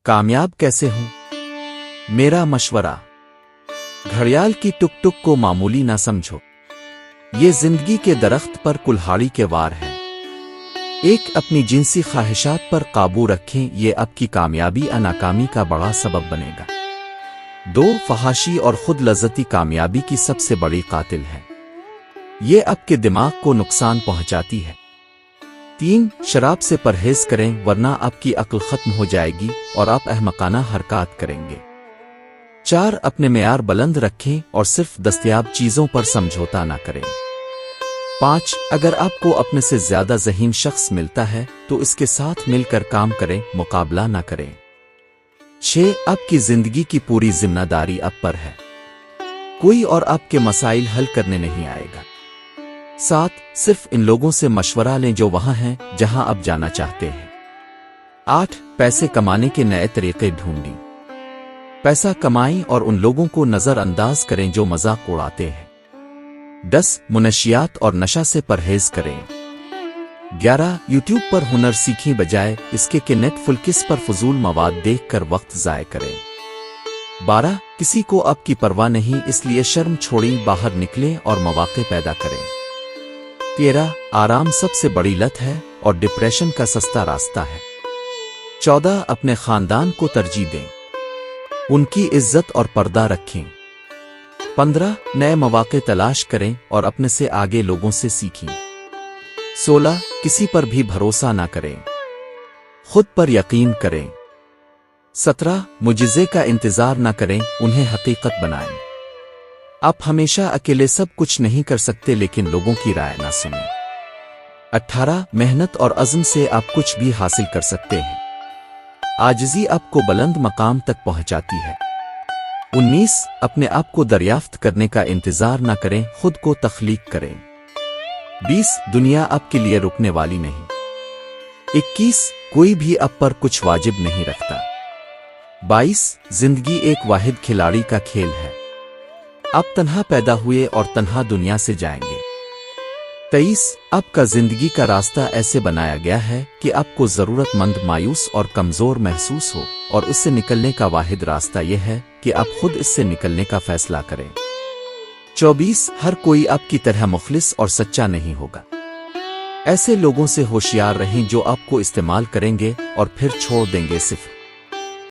کامیاب کیسے ہوں؟ میرا مشورہ: گھڑیال کی ٹک ٹک کو معمولی نہ سمجھو، یہ زندگی کے درخت پر کلہاڑی کے وار ہے۔ ایک، اپنی جنسی خواہشات پر قابو رکھیں، یہ آپ کی کامیابی یا ناکامی کا بڑا سبب بنے گا۔ 2، فحاشی اور خود لذتی کامیابی کی سب سے بڑی قاتل ہے، یہ آپ کے دماغ کو نقصان پہنچاتی ہے۔ 3، شراب سے پرہیز کریں ورنہ آپ کی عقل ختم ہو جائے گی اور آپ احمقانہ حرکات کریں گے۔ 4، اپنے معیار بلند رکھیں اور صرف دستیاب چیزوں پر سمجھوتا نہ کریں۔ 5، اگر آپ کو اپنے سے زیادہ ذہین شخص ملتا ہے تو اس کے ساتھ مل کر کام کریں، مقابلہ نہ کریں۔ 6، آپ کی زندگی کی پوری ذمہ داری آپ پر ہے، کوئی اور آپ کے مسائل حل کرنے نہیں آئے گا۔ 7، صرف ان لوگوں سے مشورہ لیں جو وہاں ہیں جہاں آپ جانا چاہتے ہیں۔ 8، پیسے کمانے کے نئے طریقے ڈھونڈیں، پیسہ کمائیں اور ان لوگوں کو نظر انداز کریں جو مذاق اڑاتے ہیں۔ 10، منشیات اور نشہ سے پرہیز کریں۔ 11، یوٹیوب پر ہنر سیکھیں بجائے اس کے کہ نیٹ فلکس پر فضول مواد دیکھ کر وقت ضائع کریں۔ 12، کسی کو آپ کی پرواہ نہیں، اس لیے شرم چھوڑیں، باہر نکلیں اور مواقع پیدا کریں۔ 13، آرام سب سے بڑی لت ہے اور ڈپریشن کا سستا راستہ ہے۔ 14، اپنے خاندان کو ترجیح دیں، ان کی عزت اور پردہ رکھیں۔ 15، نئے مواقع تلاش کریں اور اپنے سے آگے لوگوں سے سیکھیں۔ 16، کسی پر بھی بھروسہ نہ کریں، خود پر یقین کریں۔ 17، معجزے کا انتظار نہ کریں، انہیں حقیقت بنائیں۔ آپ ہمیشہ اکیلے سب کچھ نہیں کر سکتے، لیکن لوگوں کی رائے نہ سنیں۔ 18، محنت اور عزم سے آپ کچھ بھی حاصل کر سکتے ہیں، عاجزی آپ کو بلند مقام تک پہنچاتی ہے۔ 19، اپنے آپ کو دریافت کرنے کا انتظار نہ کریں، خود کو تخلیق کریں۔ 20، دنیا آپ کے لیے رکنے والی نہیں۔ 21، کوئی بھی آپ پر کچھ واجب نہیں رکھتا۔ 22، زندگی ایک واحد کھلاڑی کا کھیل ہے، آپ تنہا پیدا ہوئے اور تنہا دنیا سے جائیں گے۔ 23، آپ کا زندگی کا راستہ ایسے بنایا گیا ہے کہ آپ کو ضرورت مند، مایوس اور کمزور محسوس ہو، اور اس سے نکلنے کا واحد راستہ یہ ہے کہ آپ خود اس سے نکلنے کا فیصلہ کریں۔ 24، ہر کوئی آپ کی طرح مخلص اور سچا نہیں ہوگا، ایسے لوگوں سے ہوشیار رہیں جو آپ کو استعمال کریں گے اور پھر چھوڑ دیں گے۔ صفر